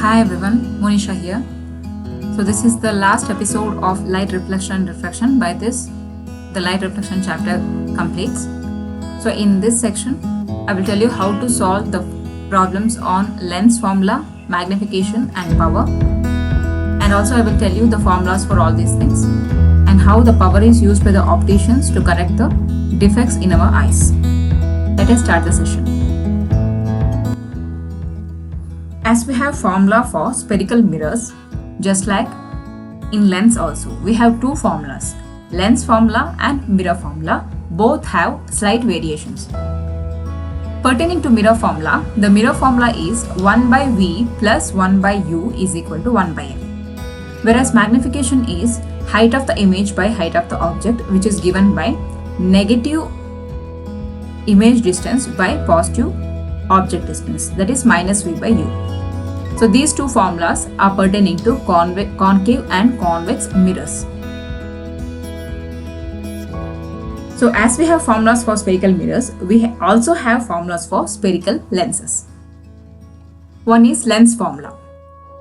Hi everyone, Monisha here. So this is the last episode of light reflection and refraction. By this, the light reflection chapter completes. So in this section, I will tell you how to solve the problems on lens formula, magnification and power. And also I will tell you the formulas for all these things and how the power is used by the opticians to correct the defects in our eyes. Let us start the session. As we have formula for spherical mirrors, just like in lens also, we have two formulas, lens formula and mirror formula. Both have slight variations. Pertaining to mirror formula, the mirror formula is 1 by V plus 1 by U is equal to 1 by F. Whereas magnification is height of the image by height of the object, which is given by negative image distance by positive object distance, that is minus V by U. So these two formulas are pertaining to concave and convex mirrors. So as we have formulas for spherical mirrors, we also have formulas for spherical lenses. One is lens formula.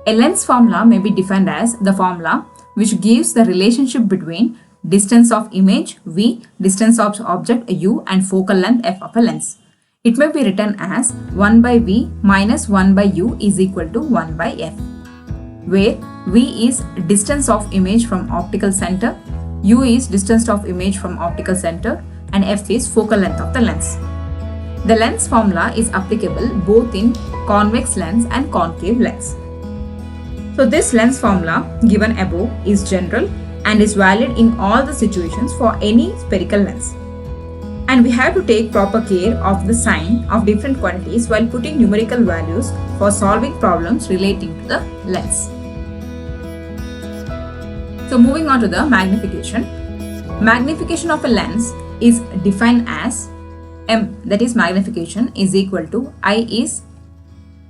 A lens formula may be defined as the formula which gives the relationship between distance of image V, distance of object U and focal length F of a lens. It may be written as 1 by V minus 1 by U is equal to 1 by F, where V is distance of image from optical center, U is distance of image from optical center, and F is focal length of the lens. The lens formula is applicable both in convex lens and concave lens. So this lens formula given above is general and is valid in all the situations for any spherical lens. And we have to take proper care of the sign of different quantities while putting numerical values for solving problems relating to the lens. So moving on to the magnification. Magnification of a lens is defined as M, that is magnification, is equal to I is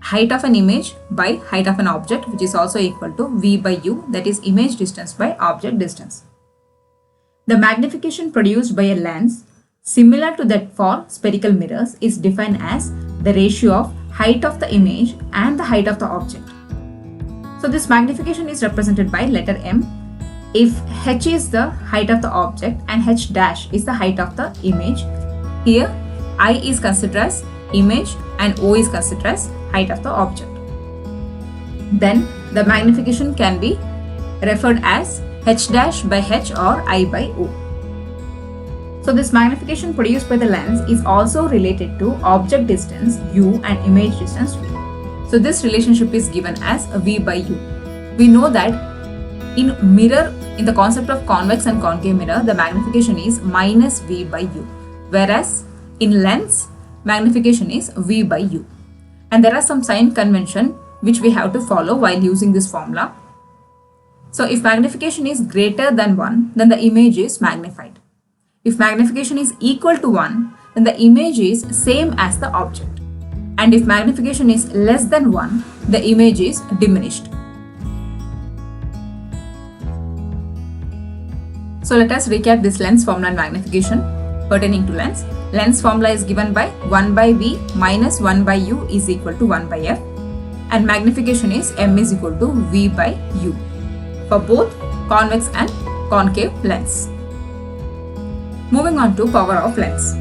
height of an image by height of an object, which is also equal to V by U, that is image distance by object distance. The magnification produced by a lens similar to that for spherical mirrors is defined as the ratio of height of the image and the height of the object. So this magnification is represented by letter M. If H is the height of the object and H dash is the height of the image, here I is considered as image and O is considered as height of the object. Then the magnification can be referred as H dash by H or I by O. So this magnification produced by the lens is also related to object distance U and image distance V. So this relationship is given as V by U. We know that in mirror, in the concept of convex and concave mirror, the magnification is minus V by U. Whereas in lens, magnification is V by U. And there are some sign convention which we have to follow while using this formula. So if magnification is greater than 1, then the image is magnified. If magnification is equal to 1, then the image is same as the object. And if magnification is less than 1, the image is diminished. So let us recap this lens formula and magnification pertaining to lens. Lens formula is given by 1 by V minus 1 by U is equal to 1 by F. And magnification is M is equal to V by U for both convex and concave lens. Moving on to power of lens.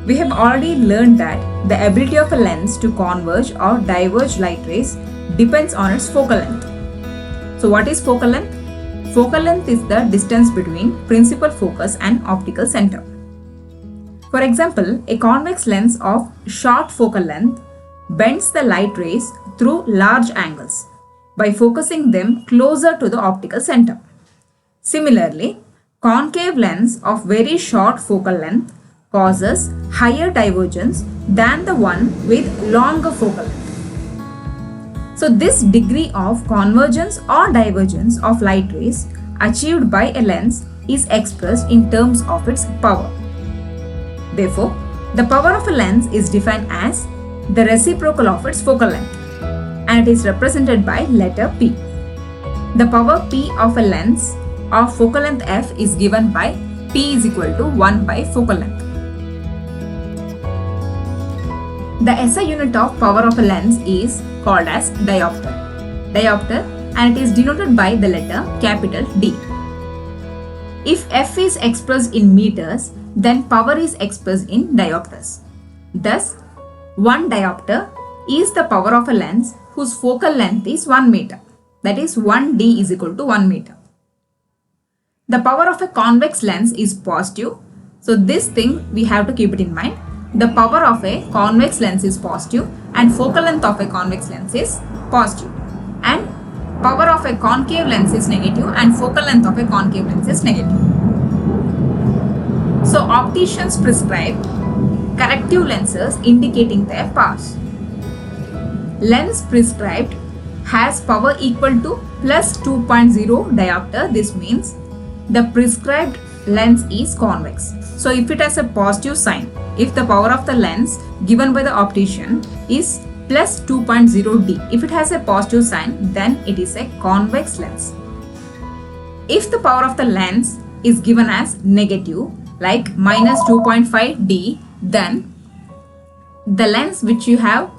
We have already learned that the ability of a lens to converge or diverge light rays depends on its focal length. So what is focal length? Focal length is the distance between principal focus and optical center. For example, a convex lens of short focal length bends the light rays through large angles by focusing them closer to the optical center. Similarly, concave lens of very short focal length causes higher divergence than the one with longer focal length. So this degree of convergence or divergence of light rays achieved by a lens is expressed in terms of its power. Therefore, the power of a lens is defined as the reciprocal of its focal length, and it is represented by letter P. The power P of a lens of focal length F is given by P is equal to 1 by focal length. The SI unit of power of a lens is called as diopter. Diopter, and it is denoted by the letter capital D. If F is expressed in meters, then power is expressed in diopters. Thus, 1 diopter is the power of a lens whose focal length is 1 meter. That is 1D is equal to 1 meter. The power of a convex lens is positive. So this thing we have to keep it in mind. The power of a convex lens is positive and focal length of a convex lens is positive. And power of a concave lens is negative and focal length of a concave lens is negative. So opticians prescribe corrective lenses indicating their powers. Lens prescribed has power equal to plus 2.0 diopter. This means the prescribed lens is convex. So if it has a positive sign, if the power of the lens given by the optician is plus 2.0D, if it has a positive sign, then it is a convex lens. If the power of the lens is given as negative, like minus 2.5D, then the lens which you have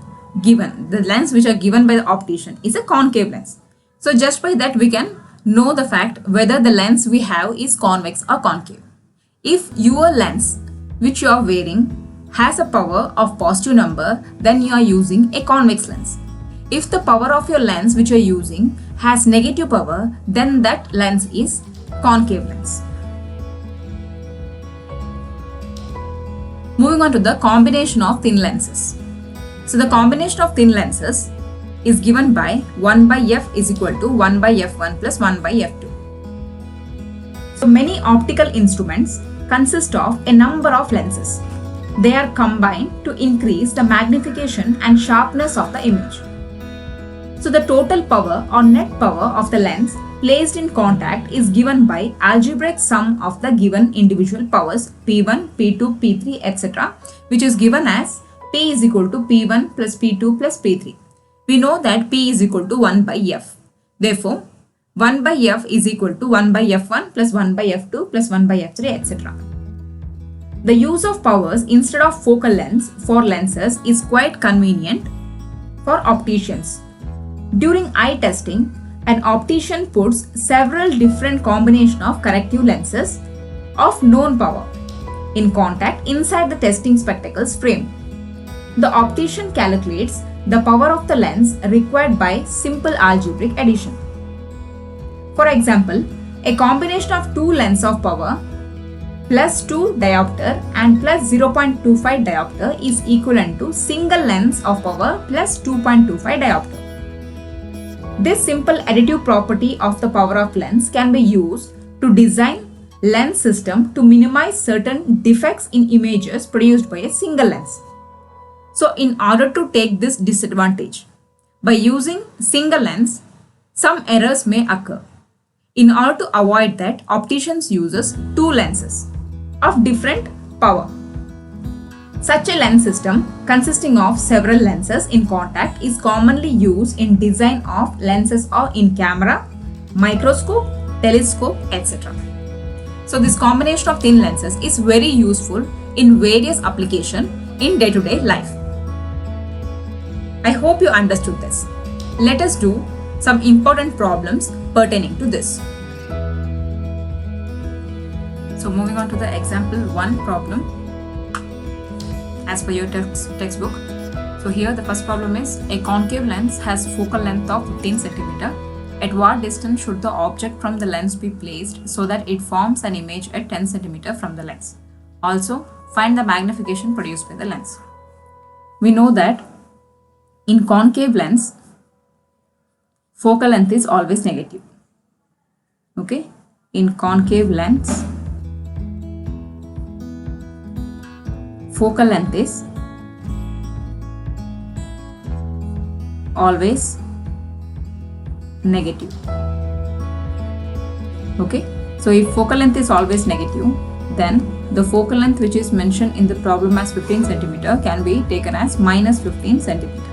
given, the lens which are given by the optician is a concave lens. So just by that we can know the fact whether the lens we have is convex or concave. If your lens which you are wearing has a power of positive number, then you are using a convex lens. If the power of your lens which you are using has negative power, then that lens is concave lens. Moving on to the combination of thin lenses. So the combination of thin lenses is given by 1 by f is equal to 1 by f1 plus 1 by f2. So many optical instruments consist of a number of lenses. They are combined to increase the magnification and sharpness of the image. So the total power or net power of the lens placed in contact is given by algebraic sum of the given individual powers P1, P2, P3, etc., which is given as P is equal to P1 plus P2 plus P3. We know that P is equal to 1 by f. Therefore, 1 by f is equal to 1 by f1 plus 1 by f2 plus 1 by f3, etc. The use of powers instead of focal lengths for lenses is quite convenient for opticians. During eye testing, an optician puts several different combinations of corrective lenses of known power in contact inside the testing spectacles frame. The optician calculates the power of the lens required by simple algebraic addition. For example, a combination of two lenses of power plus 2 diopter and plus 0.25 diopter is equivalent to single lens of power plus 2.25 diopter. This simple additive property of the power of lens can be used to design lens system to minimize certain defects in images produced by a single lens. So in order to take this disadvantage, by using single lens, some errors may occur. In order to avoid that, opticians uses two lenses of different power. Such a lens system consisting of several lenses in contact is commonly used in design of lenses or in camera, microscope, telescope, etc. So this combination of thin lenses is very useful in various applications in day-to-day life. I hope you understood this. Let us do some important problems pertaining to this. So moving on to the example 1 problem as per your textbook. So here the first problem is a concave lens has focal length of 15 cm. At what distance should the object from the lens be placed so that it forms an image at 10 cm from the lens? Also, find the magnification produced by the lens. We know that in concave lens, focal length is always negative. Okay, in concave lens, focal length is always negative. Okay, so if focal length is always negative, then the focal length which is mentioned in the problem as 15 cm can be taken as minus 15 cm.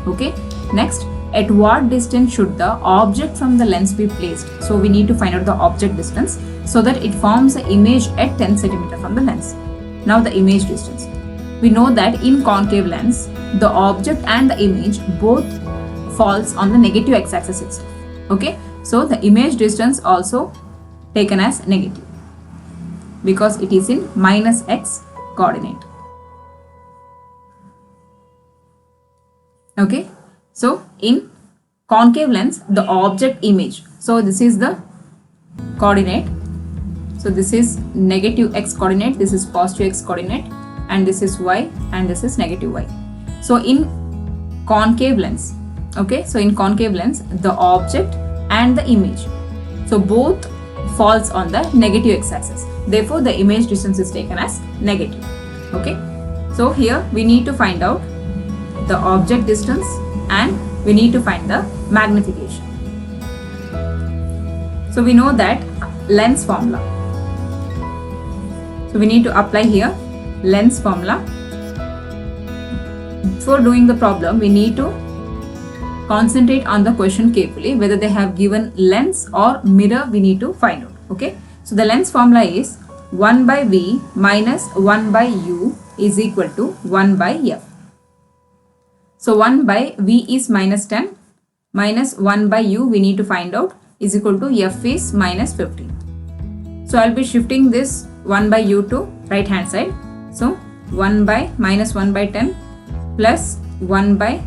Okay, next, at what distance should the object from the lens be placed? So we need to find out the object distance so that it forms an image at 10 cm from the lens. Now the image distance. We know that in concave lens, the object and the image both falls on the negative x-axis itself. Okay, so the image distance also taken as negative because it is in minus x coordinate. Okay, so in concave lens, the object image, so this is the coordinate, so this is negative x coordinate, this is positive x coordinate, and this is y, and this is negative y. So in concave lens, okay, so in concave lens, the object and the image, so both falls on the negative x-axis, therefore the image distance is taken as negative. Okay, so here we need to find out the object distance and we need to find the magnification. So we know that lens formula, so we need to apply here lens formula. Before doing the problem, we need to concentrate on the question carefully, whether they have given lens or mirror, we need to find out. Okay, so the lens formula is 1 by v minus 1 by u is equal to 1 by f. So 1 by v is minus 10 minus 1 by u we need to find out is equal to f is minus 15. So I'll be shifting this 1 by u to right hand side. So 1 by minus 1 by 10 plus 1 by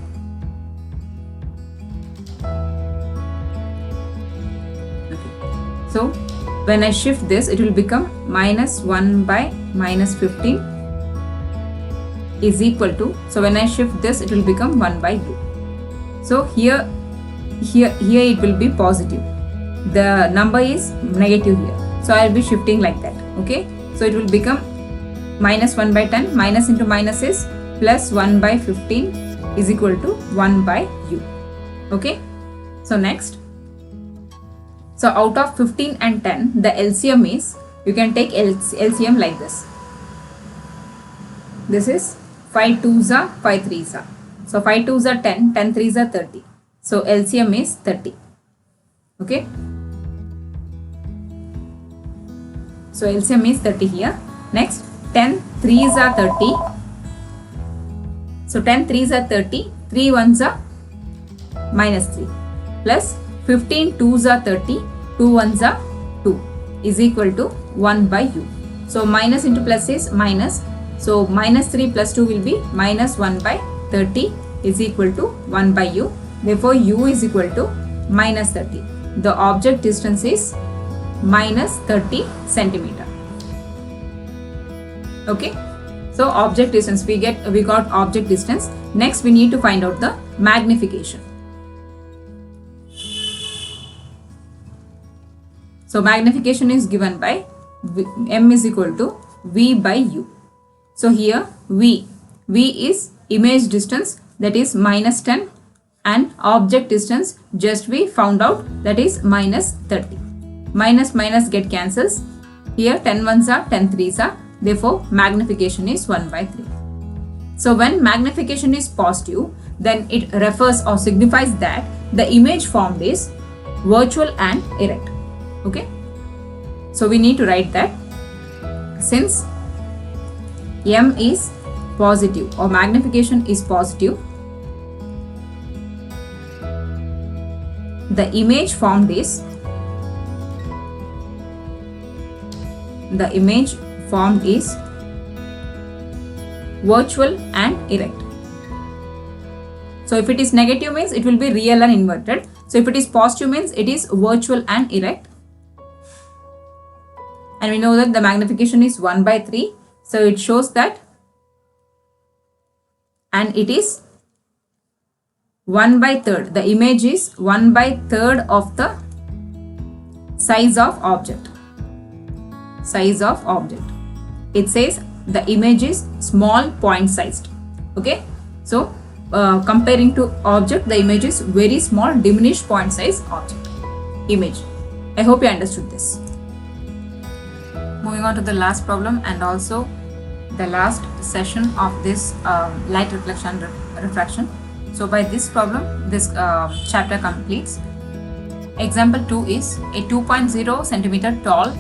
so when I shift this, it will become minus 1 by minus 15 is equal to, so when I shift this, it will become 1 by 2. So here it will be positive. The number is negative here. So I will be shifting like that. Okay. So it will become minus 1 by 10, minus into minus is plus 1 by 15 is equal to 1 by u. Okay. So next. So out of 15 and 10, the LCM is, you can take LCM like this. This is 5 2s are 5 3s are. So 5 2s are 10, 10 3s are 30. So LCM is 30. Okay. So LCM is 30 here. Next 10 3s are 30. So 10 3s are 30. 3 1s are minus 3 plus 15 2s are 30. 2 1s are 2 is equal to 1 by u. So minus into plus is minus. So minus 3 plus 2 will be minus 1 by 30 is equal to 1 by u. Therefore u is equal to minus 30. The object distance is minus 30 centimeter. Okay. So object distance, we got object distance. Next we need to find out the magnification. So magnification is given by m is equal to v by u. So here v is image distance, that is minus 10, and object distance just we found out, that is minus 30. Minus minus get cancels. Here 10 1s are 10 3s are. Therefore magnification is 1 by 3. So when magnification is positive, then it refers or signifies that the image formed is virtual and erect. Okay. So we need to write that since m is positive or magnification is positive, the image formed is virtual and erect. So if it is negative means it will be real and inverted. So if it is positive means it is virtual and erect. And we know that the magnification is 1 by 3. So it shows that, and it is 1 by third. The image is 1 by third of the size of object. It says the image is small point sized. Okay. So comparing to object, the image is very small diminished point size object image. I hope you understood this. Moving on to the last problem and also the last session of this light reflection and refraction. So by this problem, this chapter completes. Example 2 is a 2.0 centimeter tall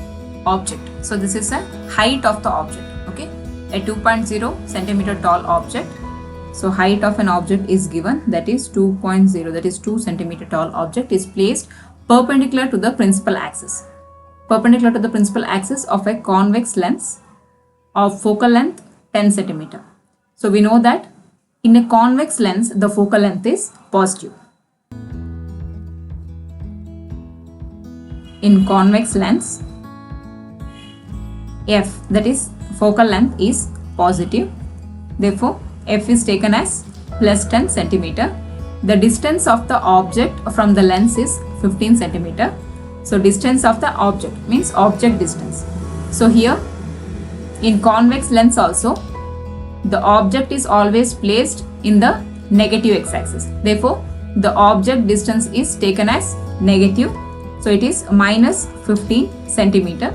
object. So this is a height of the object. Okay, a 2.0 centimeter tall object So height of an object is given, that is 2.0, that is 2 centimeter tall object is placed perpendicular to the principal axis. Perpendicular to the principal axis of a convex lens of focal length 10 centimeter. So we know that in a convex lens, the focal length is positive. In convex lens, f, that is focal length, is positive. Therefore, f is taken as plus 10 centimeter. The distance of the object from the lens is 15 centimeter. So distance of the object means object distance. So here in convex lens also, the object is always placed in the negative x-axis. Therefore, the object distance is taken as negative. So it is minus 15 centimeter.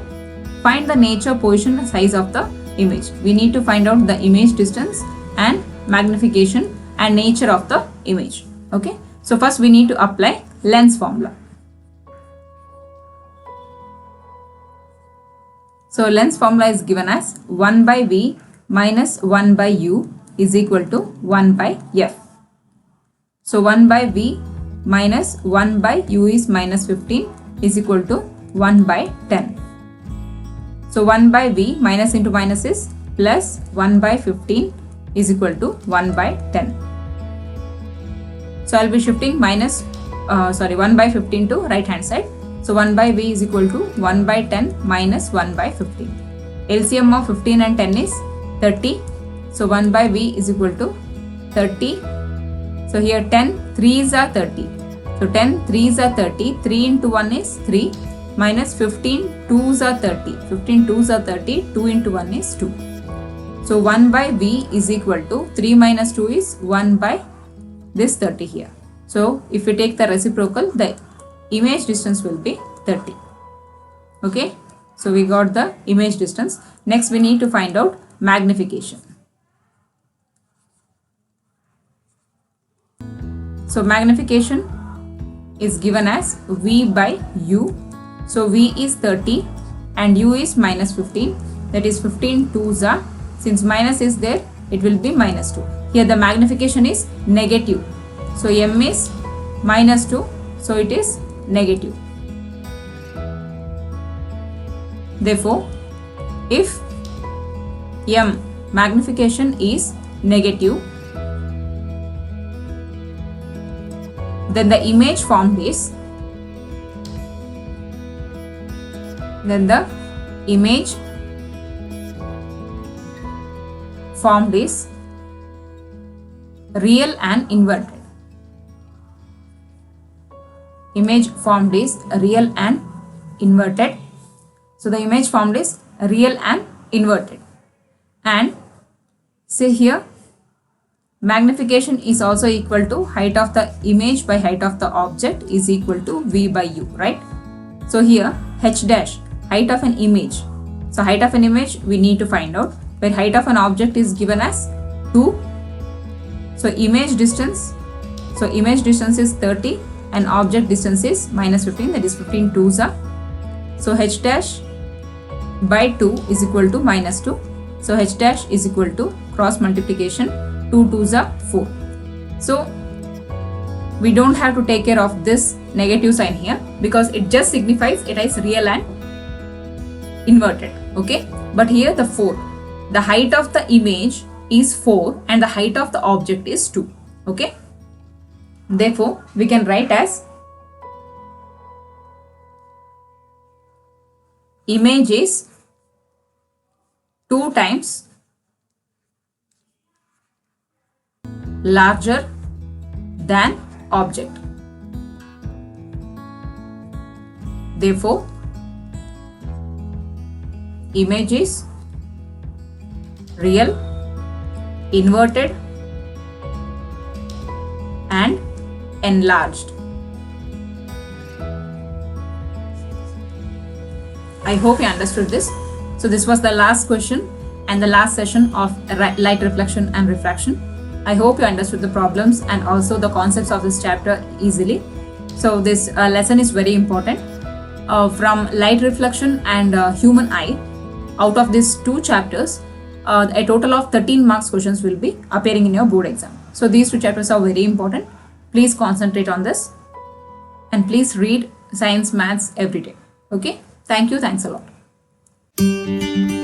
Find the nature, position, size of the image. We need to find out the image distance and magnification and nature of the image. Okay. So first we need to apply lens formula. So lens formula is given as 1 by V minus 1 by U is equal to 1 by F. So 1 by V minus 1 by U is minus 15 is equal to 1 by 10. So 1 by V minus into minus is plus 1 by 15 is equal to 1 by 10. So I'll be shifting 1 by 15 to right hand side. So 1 by V is equal to 1 by 10 minus 1 by 15. LCM of 15 and 10 is 30. So 1 by V is equal to 30. So here 10 3s are 30. So 10 3s are 30. 3 into 1 is 3 minus 15 2s are 30. 15 2s are 30. 2 into 1 is 2. So 1 by V is equal to 3 minus 2 is 1 by this 30 here. So if we take the reciprocal, the image distance will be 30. Okay. So we got the image distance. Next we need to find out magnification. So magnification is given as V by U. So V is 30 and U is minus 15. That is 15 2s are. Since minus is there, it will be minus 2. Here the magnification is negative. So M is minus 2. So it is negative. Therefore, if M magnification is negative, then the image formed is real and inverted. Image formed is real and inverted. So the image formed is real and inverted. And say here magnification is also equal to height of the image by height of the object is equal to V by U, right? So here H dash, height of an image. So height of an image we need to find out, where height of an object is given as 2. So image distance is 30 and object distance is minus 15, that is 15 2s are. So H dash by 2 is equal to minus 2. So H dash is equal to cross multiplication 2 2s are 4. So we don't have to take care of this negative sign here because it just signifies it is real and inverted. Okay, but here the 4, the height of the image is 4 and the height of the object is 2. Okay, therefore we can write as image is 2 times larger than object. Therefore, image is real, inverted and enlarged. I hope you understood this. So this was the last question and the last session of light reflection and refraction. I hope you understood the problems and also the concepts of this chapter easily. So this lesson is very important. From light reflection and human eye, out of these 2 chapters, a total of 13 marks questions will be appearing in your board exam. So these two chapters are very important. Please concentrate on this and please read science, maths every day. Okay. Thank you. Thanks a lot.